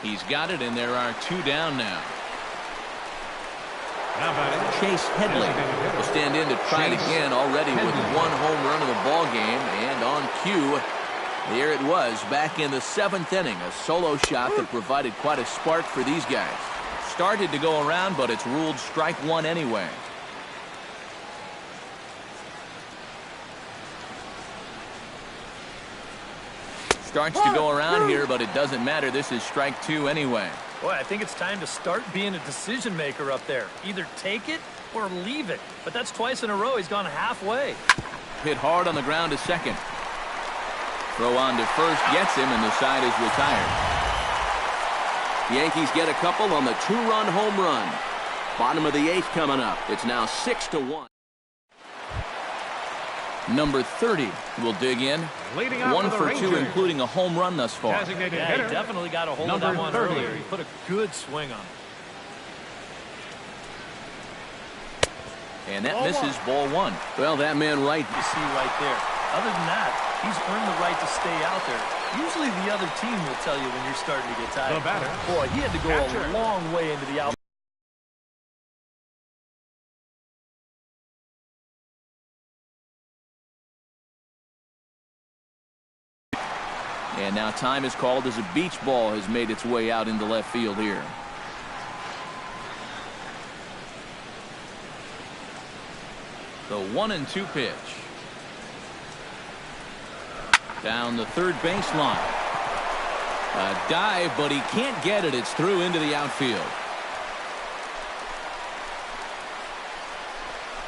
He's got it, and there are 2 down now. Chase Headley will stand in to try it again, already with 1 home run of the ball game. And on cue, there it was back in the 7th inning. A solo shot that provided quite a spark for these guys. Started to go around, but it's ruled strike 1 anyway. Starts to go around here, but it doesn't matter. This is strike 2 anyway. Boy, I think it's time to start being a decision maker up there. Either take it or leave it. But that's twice in a row. He's gone halfway. Hit hard on the ground to second. Throw on to first, gets him, and the side is retired. Yankees get a couple on the 2-run home run. Bottom of the 8th coming up. It's now 6-1. Number 30 will dig in. 1 for 2, including a home run thus far. Yeah, he definitely got a hold of that one earlier. He put a good swing on it. And that misses ball 1. Well, that man right. You see right there. Other than that, he's earned the right to stay out there. Usually the other team will tell you when you're starting to get tired. Boy, he had to go a long way into the out. time is called as a beach ball has made its way out into left field here. The 1-2 pitch. Down the third baseline. A dive, but he can't get it. It's through into the outfield.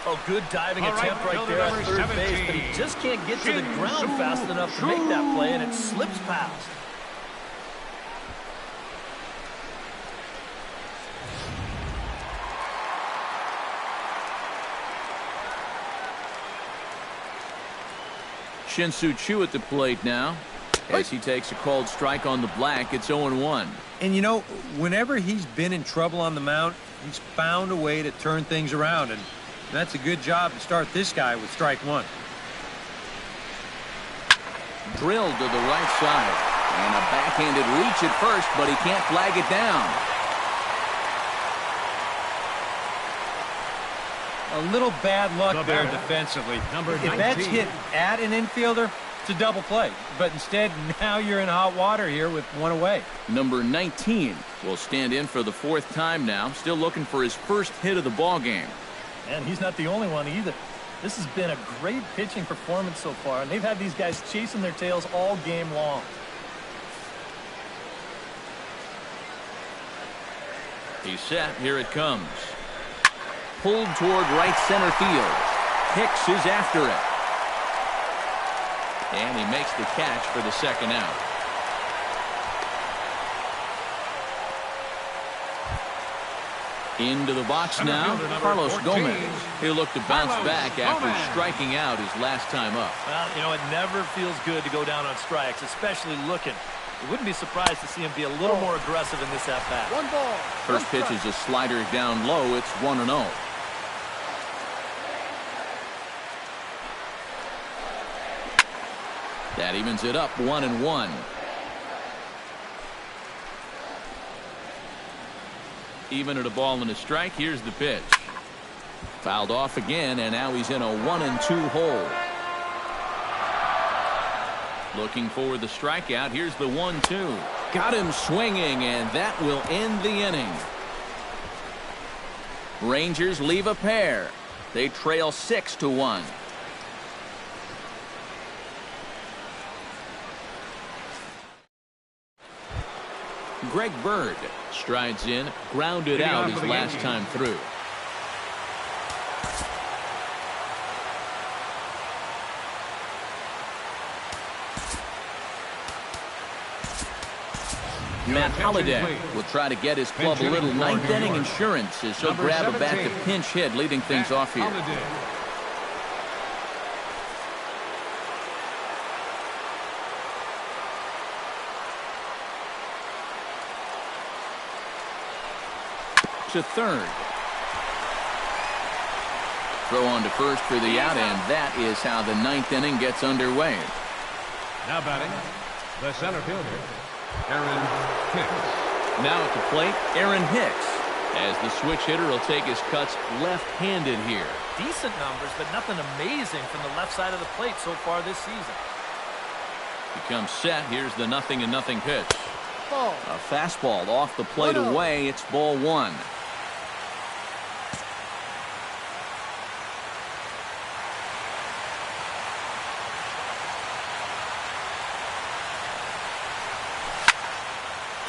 Oh, good diving attempt right there at third base, but he just can't get to the ground fast enough to make that play, and it slips past. Shin-Soo Choo at the plate now as he takes a called strike on the black. It's 0-1. And you know, whenever he's been in trouble on the mound, he's found a way to turn things around, and that's a good job to start this guy with strike one. Drilled to the right side, and a backhanded reach at first, but he can't flag it down. A little bad luck there defensively. If that's hit at an infielder, it's a double play. But instead, now you're in hot water here with one away. Number 19 will stand in for the fourth time now, still looking for his first hit of the ball game. And he's not the only one either. This has been a great pitching performance so far, and they've had these guys chasing their tails all game long. He's set. Here it comes. Pulled toward right center field. Hicks is after it. And he makes the catch for the second out. Into the box now, Carlos Gomez. He'll look to bounce back after striking out his last time up. Well, you know, it never feels good to go down on strikes, especially looking. You wouldn't be surprised to see him be a little more aggressive in this at-bat. One ball. First pitch is a slider down low. It's 1-0. That evens it up 1-1. Even at a ball and a strike. Here's the pitch. Fouled off again, and now he's in a 1-2 hole. Looking for the strikeout. Here's the 1-2. Got him swinging, and that will end the inning. Rangers leave a pair. They trail 6-1. Greg Bird strides in, grounded out his last time through. Matt Holliday will try to get his club a little ninth inning insurance as he'll grab a bat to pinch hit, leading things off here. To third. Throw on to first for the out, and that is how the ninth inning gets underway. Now batting, the center fielder, Aaron Hicks. Now at the plate, Aaron Hicks, as the switch hitter will take his cuts left-handed here. Decent numbers, but nothing amazing from the left side of the plate so far this season. Becomes set. Here's the 0-0 pitch. Ball. A fastball off the plate away. It's ball one.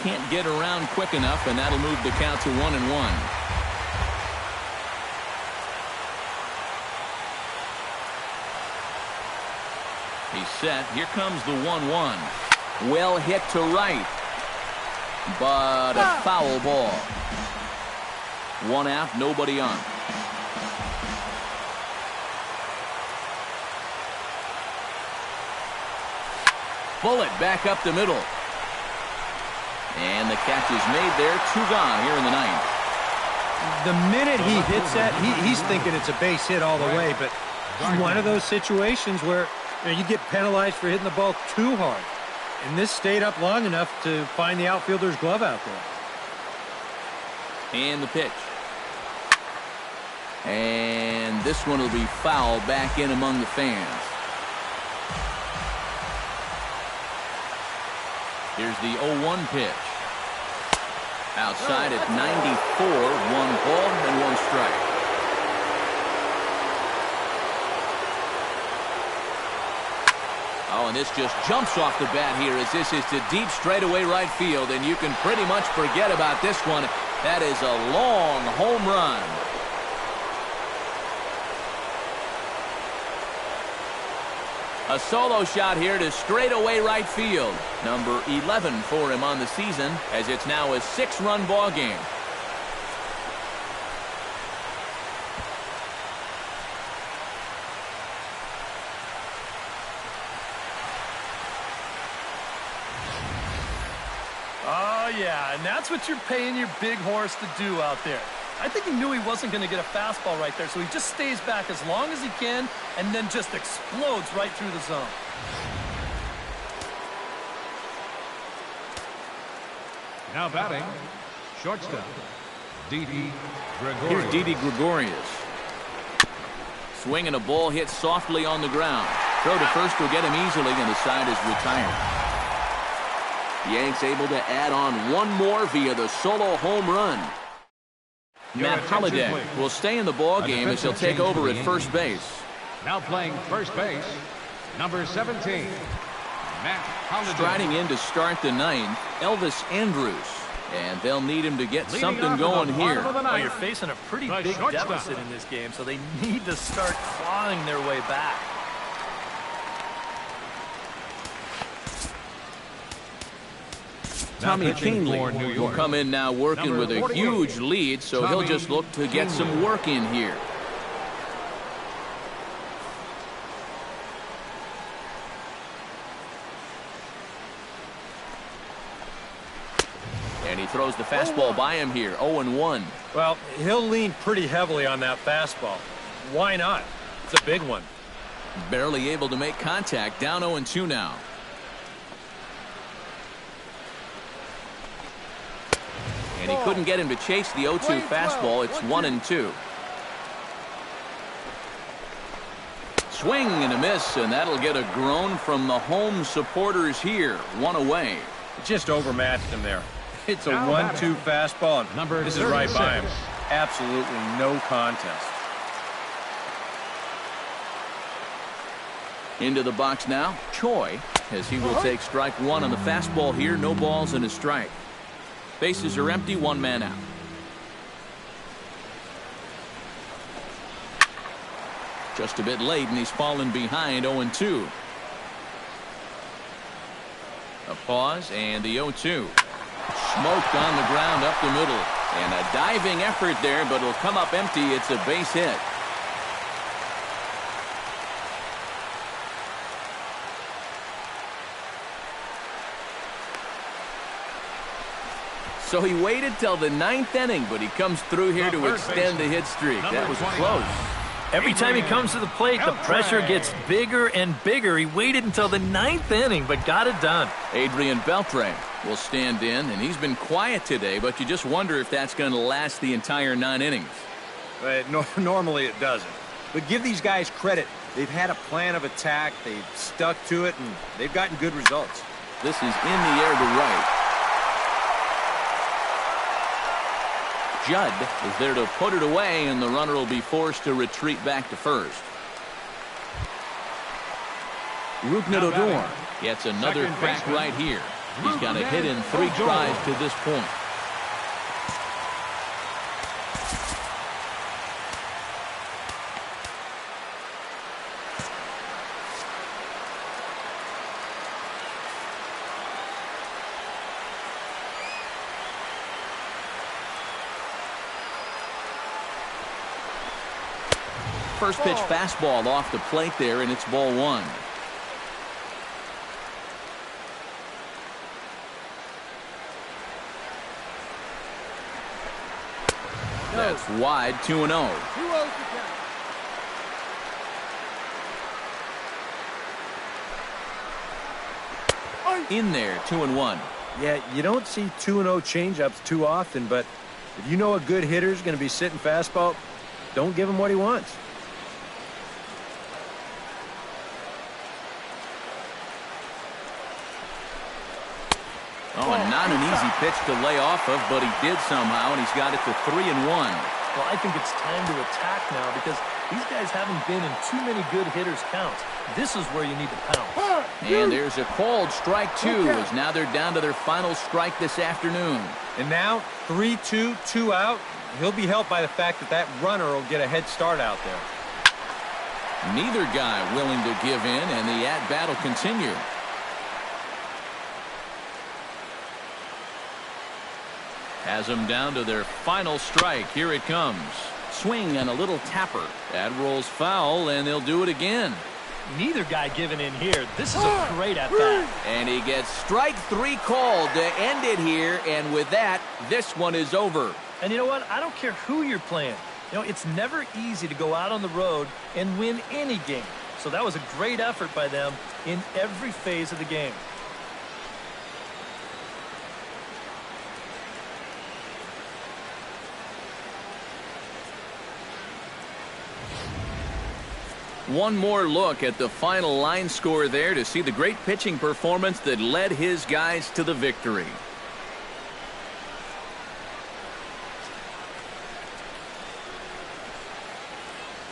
Can't get around quick enough, and that'll move the count to 1-1. He's set. Here comes the 1-1. Well hit to right, but a foul ball. One out, nobody on. Bullet back up the middle. And the catch is made there. 2 gone here in the ninth. The minute he hits that, he's thinking it's a base hit all the way, but it's one of those situations where you get penalized for hitting the ball too hard. And this stayed up long enough to find the outfielder's glove out there. And the pitch. And this one will be foul back in among the fans. Here's the 0-1 pitch. Outside at 94, 1 ball and 1 strike. Oh, and this just jumps off the bat here as this is to deep straightaway right field, and you can pretty much forget about this one. That is a long home run. A solo shot here to straightaway right field. Number 11 for him on the season, as it's now a 6-run ball game. Oh, yeah, and that's what you're paying your big horse to do out there. I think he knew he wasn't going to get a fastball right there, so he just stays back as long as he can and then just explodes right through the zone. Now batting, shortstop, Didi Gregorius. Here's Didi Gregorius. Swinging a ball hit softly on the ground. Throw to first will get him easily, and the side is retired. Yanks able to add on one more via the solo home run. Matt Holliday will stay in the ball game as he'll take over at first base. Now playing first base, number 17, Matt Holliday. Striding in to start the 9th, Elvis Andrews. And they'll need him to get something going here. Well, you're facing a pretty big deficit in this game, so they need to start clawing their way back. Tommy Kahnle will come in now working with a huge lead, so he'll just look to get some work in here. And he throws the fastball by him here, 0-1. Well, he'll lean pretty heavily on that fastball. Why not? It's a big one. Barely able to make contact, down 0-2 now. And he couldn't get him to chase the 0-2 fastball. It's 1-2. Swing and a miss, and that'll get a groan from the home supporters here. 1 away. Just overmatched him there. It's a 1-2 fastball, and this is right by him. Absolutely no contest. Into the box now, Choi, as he will take strike 1 on the fastball here. No balls and a strike. Bases are empty, 1 man out. Just a bit late, and he's fallen behind, 0-2. A pause, and the 0-2. Smoked on the ground up the middle. And a diving effort there, but it'll come up empty. It's a base hit. So he waited till the 9th inning, but he comes through here to extend the hit streak. That was close. Every time he comes to the plate, the pressure gets bigger and bigger. He waited until the 9th inning, but got it done. Adrian Beltre will stand in, and he's been quiet today, but you just wonder if that's going to last the entire 9 innings. Normally it doesn't. But give these guys credit. They've had a plan of attack. They've stuck to it, and they've gotten good results. This is in the air to right. Judd is there to put it away, and the runner will be forced to retreat back to first. Rougned Odor gets another crack right here. He's got a hit in 3 tries to this point. First pitch fastball off the plate there, and it's ball 1. That's wide, 2-0. In there, 2-1. Yeah, you don't see 2-0 changeups too often, but if you know a good hitter's going to be sitting fastball, don't give him what he wants. pitch to lay off of, but he did somehow, and he's got it to 3-1. Well, I think it's time to attack now because these guys haven't been in too many good hitters' counts. This is where you need to pounce. And there's a called strike two, as now they're down to their final strike this afternoon. And now 3-2, 2 out. He'll be helped by the fact that that runner will get a head start out there. Neither guy willing to give in, and the at-bat will continue. Has them down to their final strike. Here it comes. Swing and a little tapper. That rolls foul, and they'll do it again. Neither guy giving in here. This is a great at-bat. And he gets strike three called to end it here, and with that, this one is over. And you know what? I don't care who you're playing. You know, it's never easy to go out on the road and win any game. So that was a great effort by them in every phase of the game. One more look at the final line score there to see the great pitching performance that led his guys to the victory.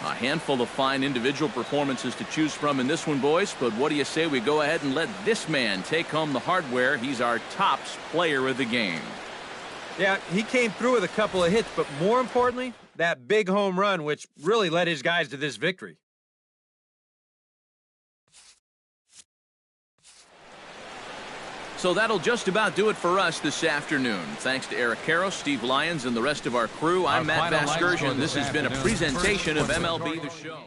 A handful of fine individual performances to choose from in this one, boys, but what do you say we go ahead and let this man take home the hardware? He's our tops player of the game. Yeah, he came through with a couple of hits, but more importantly, that big home run, which really led his guys to this victory. So that'll just about do it for us this afternoon. Thanks to Eric Karros, Steve Lyons, and the rest of our crew. I'm Matt Vasgersian. This has been a presentation of MLB The Show.